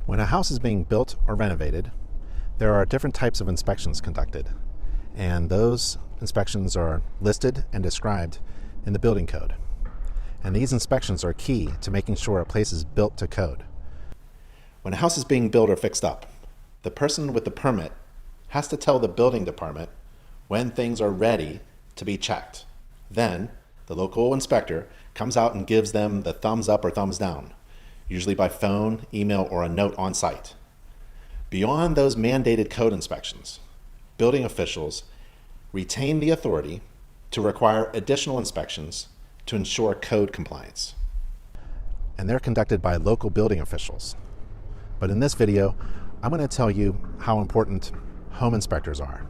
When a house is being built or renovated, there are different types of inspections conducted, and those inspections are listed and described in the building code. And these inspections are key to making sure a place is built to code. When a house is being built or fixed up, the person with the permit has to tell the building department when things are ready to be checked. Then, the local inspector comes out and gives them the thumbs up or thumbs down, usually by phone, email, or a note on site. Beyond those mandated code inspections, building officials retain the authority to require additional inspections to ensure code compliance. And they're conducted by local building officials. But in this video, I'm going to tell you how important home inspectors are.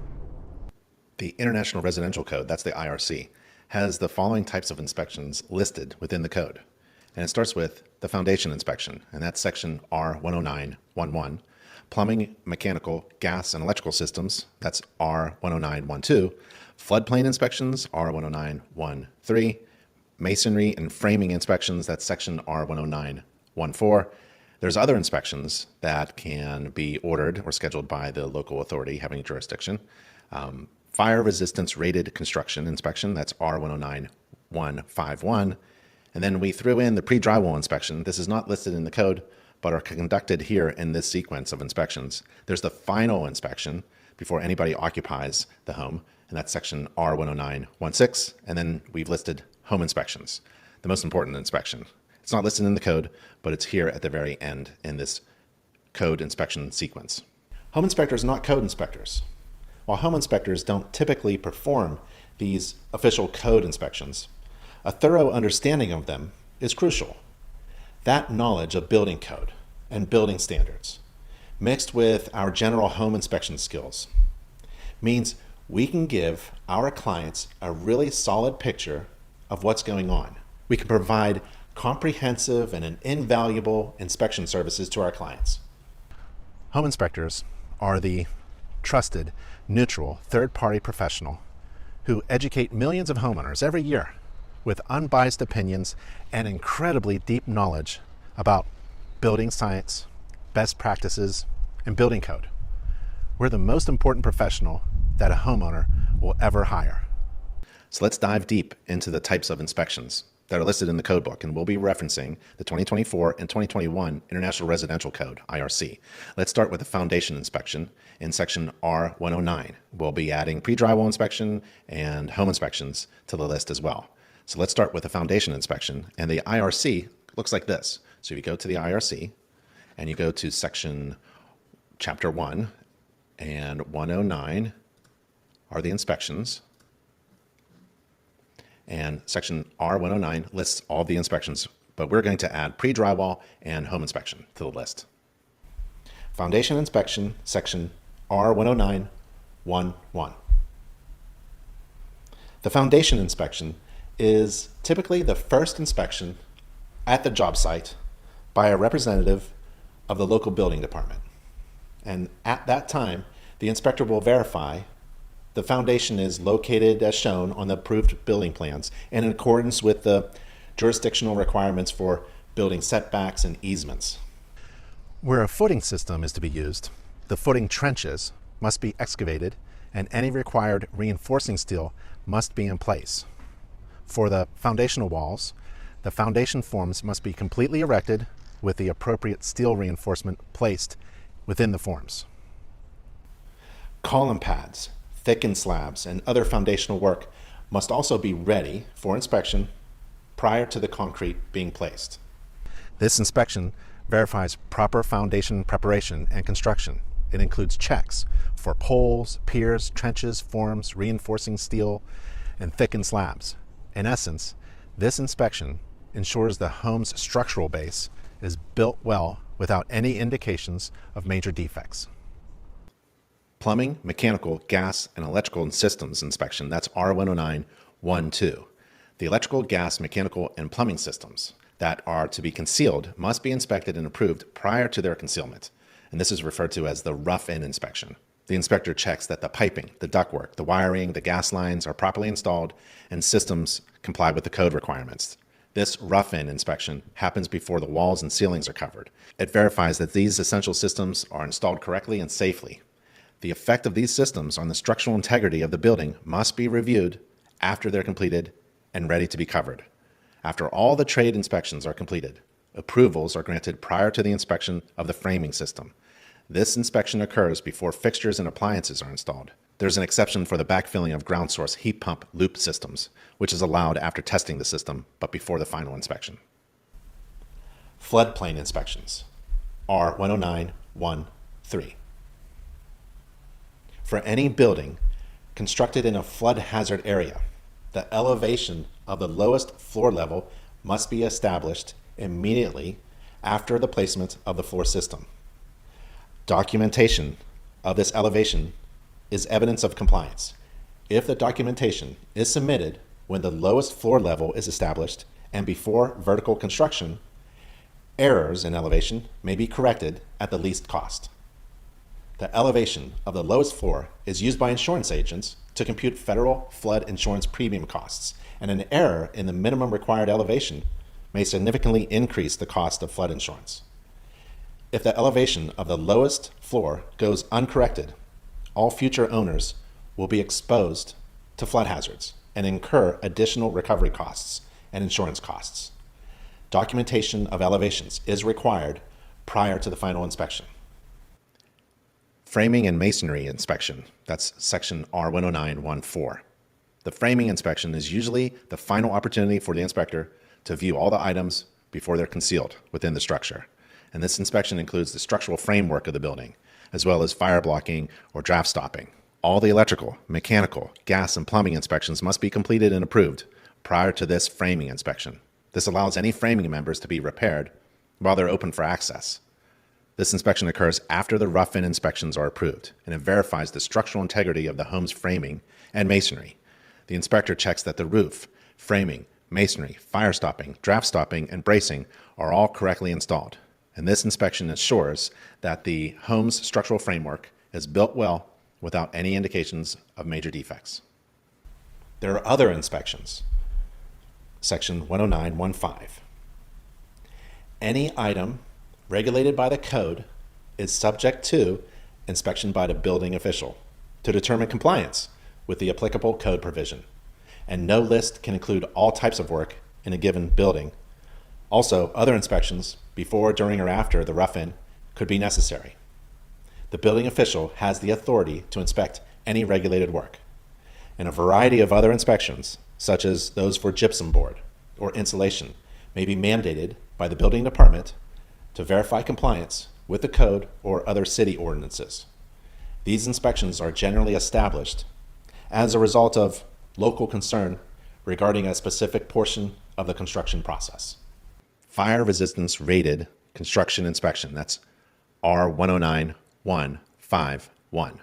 The International Residential Code, that's the IRC, has the following types of inspections listed within the code. And it starts with the foundation inspection, and that's section R109.11. Plumbing, mechanical, gas, and electrical systems, that's R109.12. Floodplain inspections, R109.13. Masonry and framing inspections, that's section R109.14. There's other inspections that can be ordered or scheduled by the local authority having jurisdiction. Fire resistance rated construction inspection, that's R109.151. And then we threw in the pre-drywall inspection. This is not listed in the code, but are conducted here in this sequence of inspections. There's the final inspection before anybody occupies the home, and that's section R109.16. And then we've listed home inspections, the most important inspection. It's not listed in the code, but it's here at the very end in this code inspection sequence. Home inspectors are not code inspectors. While home inspectors don't typically perform these official code inspections, a thorough understanding of them is crucial. That knowledge of building code and building standards, mixed with our general home inspection skills, means we can give our clients a really solid picture of what's going on. We can provide comprehensive and invaluable inspection services to our clients. Home inspectors are the trusted, neutral, third-party professional who educate millions of homeowners every year with unbiased opinions and incredibly deep knowledge about building science, best practices, and building code. We're the most important professional that a homeowner will ever hire. So let's dive deep into the types of inspections that are listed in the code book, and we'll be referencing the 2024 and 2021 International Residential Code, IRC. Let's start with the foundation inspection in section R109. We'll be adding pre-drywall inspection and home inspections to the list as well. So let's start with the foundation inspection, and the IRC looks like this. So you go to the IRC, and you go to section chapter 1, and 109 are the inspections. And section R109 lists all the inspections, but we're going to add pre-drywall and home inspection to the list. Foundation inspection, section R109.11. The foundation inspection is typically the first inspection at the job site by a representative of the local building department. And at that time, the inspector will verify the foundation is located as shown on the approved building plans and in accordance with the jurisdictional requirements for building setbacks and easements. Where a footing system is to be used, the footing trenches must be excavated and any required reinforcing steel must be in place. For the foundational walls, the foundation forms must be completely erected with the appropriate steel reinforcement placed within the forms. Column pads, thickened slabs, and other foundational work must also be ready for inspection prior to the concrete being placed. This inspection verifies proper foundation preparation and construction. It includes checks for poles, piers, trenches, forms, reinforcing steel, and thickened slabs. In essence, this inspection ensures the home's structural base is built well without any indications of major defects. Plumbing, mechanical, gas, and electrical systems inspection, that's R109.12. The electrical, gas, mechanical, and plumbing systems that are to be concealed must be inspected and approved prior to their concealment, and this is referred to as the rough-in inspection. The inspector checks that the piping, the ductwork, the wiring, the gas lines are properly installed and systems comply with the code requirements. This rough-in inspection happens before the walls and ceilings are covered. It verifies that these essential systems are installed correctly and safely. The effect of these systems on the structural integrity of the building must be reviewed after they're completed and ready to be covered. After all the trade inspections are completed, approvals are granted prior to the inspection of the framing system. This inspection occurs before fixtures and appliances are installed. There's an exception for the backfilling of ground source heat pump loop systems, which is allowed after testing the system, but before the final inspection. Floodplain inspections, R109.1.3. For any building constructed in a flood hazard area, the elevation of the lowest floor level must be established immediately after the placement of the floor system. Documentation of this elevation is evidence of compliance. If the documentation is submitted when the lowest floor level is established and before vertical construction, errors in elevation may be corrected at the least cost. The elevation of the lowest floor is used by insurance agents to compute federal flood insurance premium costs, and an error in the minimum required elevation may significantly increase the cost of flood insurance. If the elevation of the lowest floor goes uncorrected, all future owners will be exposed to flood hazards and incur additional recovery costs and insurance costs. Documentation of elevations is required prior to the final inspection. Framing and masonry inspection, that's section R109.1.4. The framing inspection is usually the final opportunity for the inspector to view all the items before they're concealed within the structure. And this inspection includes the structural framework of the building, as well as fire blocking or draft stopping. All the electrical, mechanical, gas, and plumbing inspections must be completed and approved prior to this framing inspection. This allows any framing members to be repaired while they're open for access. This inspection occurs after the rough-in inspections are approved, and it verifies the structural integrity of the home's framing and masonry. The inspector checks that the roof, framing, masonry, fire stopping, draft stopping, and bracing are all correctly installed. And this inspection ensures that the home's structural framework is built well without any indications of major defects. There are other inspections. Section 109.1.5. Any item regulated by the code is subject to inspection by the building official to determine compliance with the applicable code provision. And no list can include all types of work in a given building. Also, other inspections before, during, or after the rough-in could be necessary. The building official has the authority to inspect any regulated work. And a variety of other inspections, such as those for gypsum board or insulation, may be mandated by the building department to verify compliance with the code or other city ordinances. These inspections are generally established as a result of local concern regarding a specific portion of the construction process. Fire resistance rated construction inspection, that's R109.1.5.1.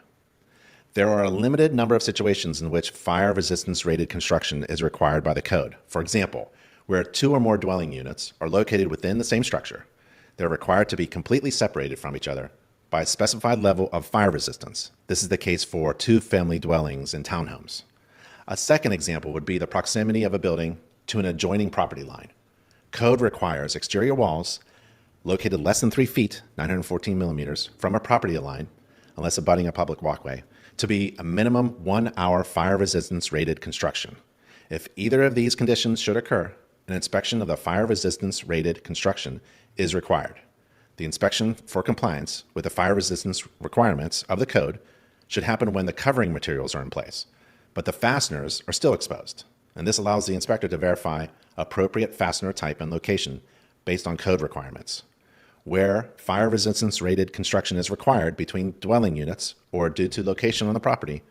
There are a limited number of situations in which fire resistance rated construction is required by the code. For example, where 2 or more dwelling units are located within the same structure, they're required to be completely separated from each other by a specified level of fire resistance. This is the case for 2-family dwellings and townhomes. A second example would be the proximity of a building to an adjoining property line. Code requires exterior walls located less than 3 feet, 914 millimeters, from a property line, unless abutting a public walkway, to be a minimum 1-hour fire resistance rated construction. If either of these conditions should occur, an inspection of the fire resistance rated construction is required. The inspection for compliance with the fire resistance requirements of the code should happen when the covering materials are in place, but the fasteners are still exposed. And this allows the inspector to verify appropriate fastener type and location based on code requirements. Where fire resistance rated construction is required between dwelling units or due to location on the property,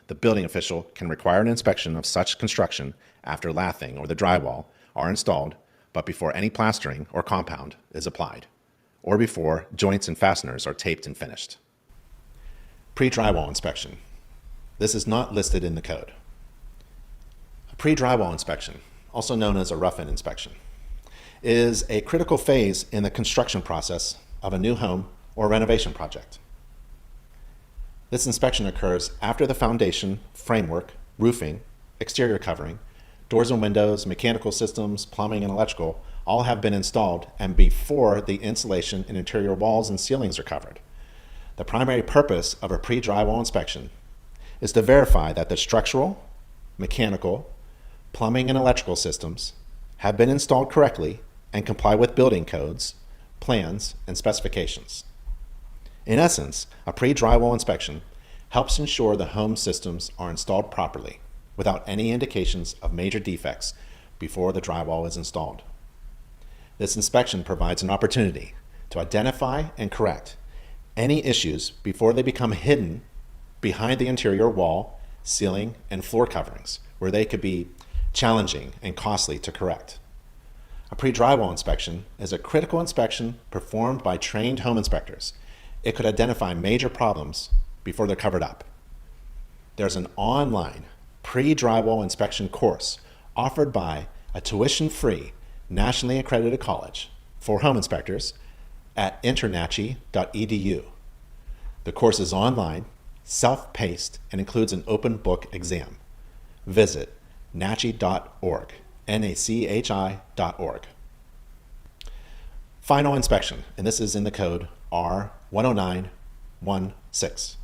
the building official can require an inspection of such construction after lathing or the drywall are installed, but before any plastering or compound is applied, or before joints and fasteners are taped and finished. Pre-drywall inspection. This is not listed in the code. A pre-drywall inspection, also known as a rough-in inspection, is a critical phase in the construction process of a new home or renovation project. This inspection occurs after the foundation, framework, roofing, exterior covering, Doors and windows, mechanical systems, plumbing, and electrical all have been installed and before the insulation and interior walls and ceilings are covered. The primary purpose of a pre-drywall inspection is to verify that the structural, mechanical, plumbing, and electrical systems have been installed correctly and comply with building codes, plans, and specifications. In essence, a pre-drywall inspection helps ensure the home systems are installed properly without any indications of major defects before the drywall is installed. This inspection provides an opportunity to identify and correct any issues before they become hidden behind the interior wall, ceiling, and floor coverings, where they could be challenging and costly to correct. A pre-drywall inspection is a critical inspection performed by trained home inspectors. It could identify major problems before they're covered up. There's an online pre-drywall inspection course offered by a tuition-free, nationally accredited college for home inspectors at InterNACHI.edu. The course is online, self-paced, and includes an open book exam. Visit nachi.org, nachi.org. Final inspection, and this is in the code R10916.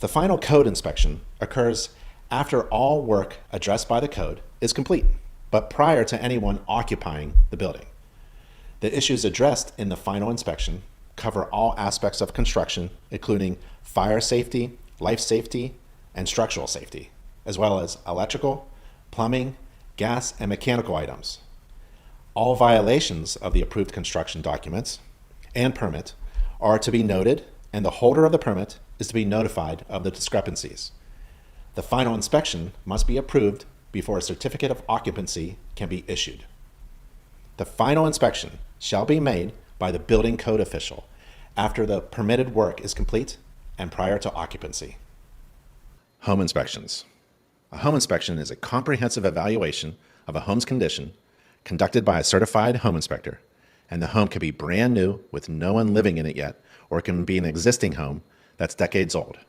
The final code inspection occurs after all work addressed by the code is complete, but prior to anyone occupying the building. The issues addressed in the final inspection cover all aspects of construction, including fire safety, life safety, and structural safety, as well as electrical, plumbing, gas, and mechanical items. All violations of the approved construction documents and permit are to be noted, and the holder of the permit is to be notified of the discrepancies. The final inspection must be approved before a certificate of occupancy can be issued. The final inspection shall be made by the building code official after the permitted work is complete and prior to occupancy. Home inspections. A home inspection is a comprehensive evaluation of a home's condition conducted by a certified home inspector, and the home can be brand new with no one living in it yet, or it can be an existing home that's decades old.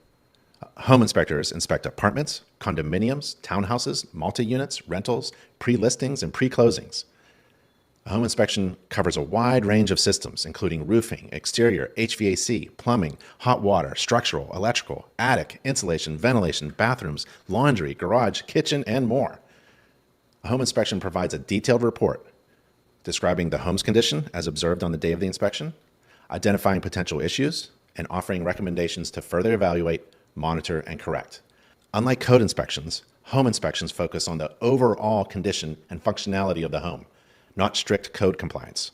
Home inspectors inspect apartments, condominiums, townhouses, multi-units, rentals, pre-listings, and pre-closings. A home inspection covers a wide range of systems, including roofing, exterior, HVAC, plumbing, hot water, structural, electrical, attic, insulation, ventilation, bathrooms, laundry, garage, kitchen, and more. A home inspection provides a detailed report describing the home's condition as observed on the day of the inspection, identifying potential issues, and offering recommendations to further evaluate, monitor, and correct. Unlike code inspections, home inspections focus on the overall condition and functionality of the home, not strict code compliance.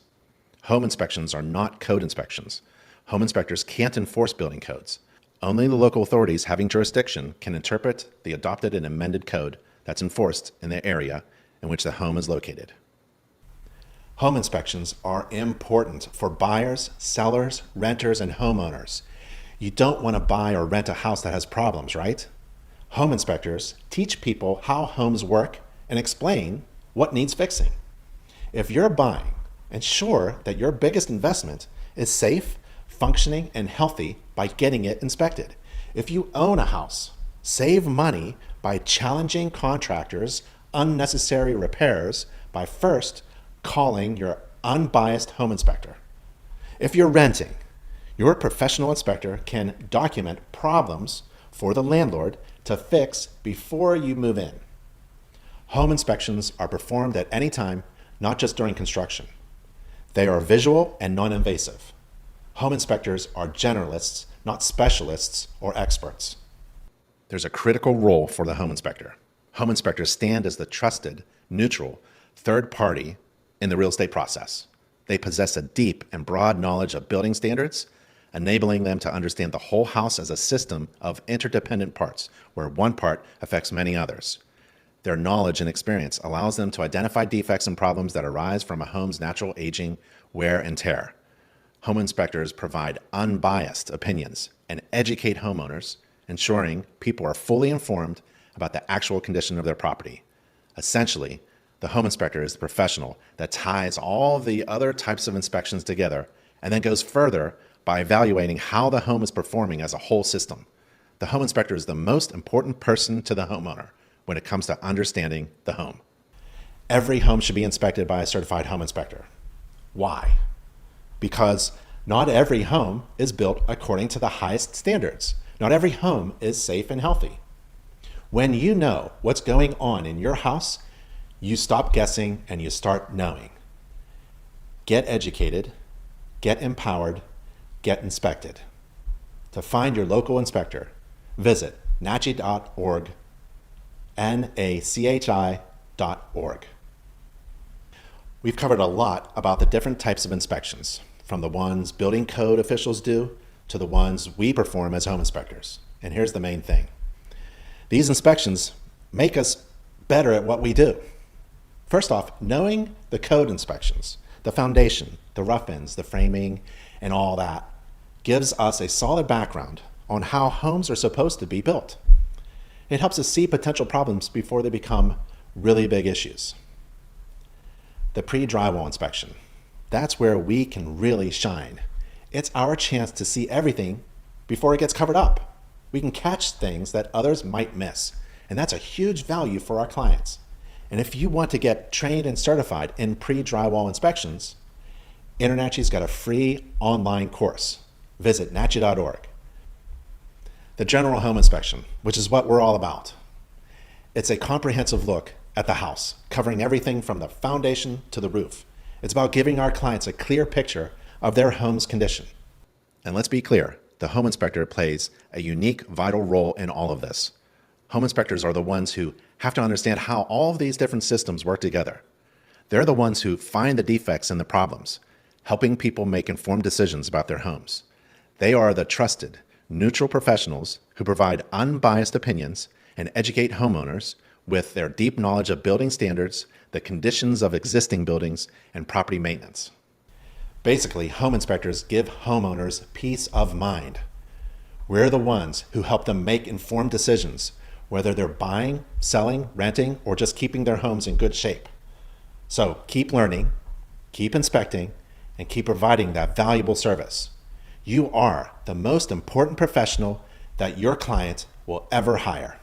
Home inspections are not code inspections. Home inspectors can't enforce building codes. Only the local authorities having jurisdiction can interpret the adopted and amended code that's enforced in the area in which the home is located. Home inspections are important for buyers, sellers, renters, and homeowners. You don't want to buy or rent a house that has problems, right? Home inspectors teach people how homes work and explain what needs fixing. If you're buying, ensure that your biggest investment is safe, functioning, and healthy by getting it inspected. If you own a house, save money by challenging contractors' unnecessary repairs by first calling your unbiased home inspector. If you're renting, your professional inspector can document problems for the landlord to fix before you move in. Home inspections are performed at any time, not just during construction. They are visual and non-invasive. Home inspectors are generalists, not specialists or experts. There's a critical role for the home inspector. Home inspectors stand as the trusted, neutral, third party in the real estate process. They possess a deep and broad knowledge of building standards, enabling them to understand the whole house as a system of interdependent parts, where one part affects many others. Their knowledge and experience allows them to identify defects and problems that arise from a home's natural aging, wear, and tear. Home inspectors provide unbiased opinions and educate homeowners, ensuring people are fully informed about the actual condition of their property. Essentially, the home inspector is the professional that ties all the other types of inspections together and then goes further by evaluating how the home is performing as a whole system. The home inspector is the most important person to the homeowner, when it comes to understanding the home. Every home should be inspected by a certified home inspector. Why? Because not every home is built according to the highest standards. Not every home is safe and healthy. When you know what's going on in your house, you stop guessing and you start knowing. Get educated, get empowered, get inspected. To find your local inspector, visit NACHI.org, NACHI.org. We've covered a lot about the different types of inspections, from the ones building code officials do to the ones we perform as home inspectors. And here's the main thing. These inspections make us better at what we do. First off, knowing the code inspections, the foundation, the rough ends, the framing, and all that, gives us a solid background on how homes are supposed to be built. It helps us see potential problems before they become really big issues. The pre-drywall inspection. That's where we can really shine. It's our chance to see everything before it gets covered up. We can catch things that others might miss, and that's a huge value for our clients. And if you want to get trained and certified in pre-drywall inspections, InterNACHI's got a free online course. Visit NACHI.org. The general home inspection, which is what we're all about. It's a comprehensive look at the house, covering everything from the foundation to the roof. It's about giving our clients a clear picture of their home's condition. And let's be clear, the home inspector plays a unique, vital role in all of this. Home inspectors are the ones who have to understand how all of these different systems work together. They're the ones who find the defects and the problems, helping people make informed decisions about their homes. They are the trusted, neutral professionals who provide unbiased opinions and educate homeowners with their deep knowledge of building standards, the conditions of existing buildings, and property maintenance. Basically, home inspectors give homeowners peace of mind. We're the ones who help them make informed decisions, whether they're buying, selling, renting, or just keeping their homes in good shape. So keep learning, keep inspecting, and keep providing that valuable service. You are the most important professional that your client will ever hire.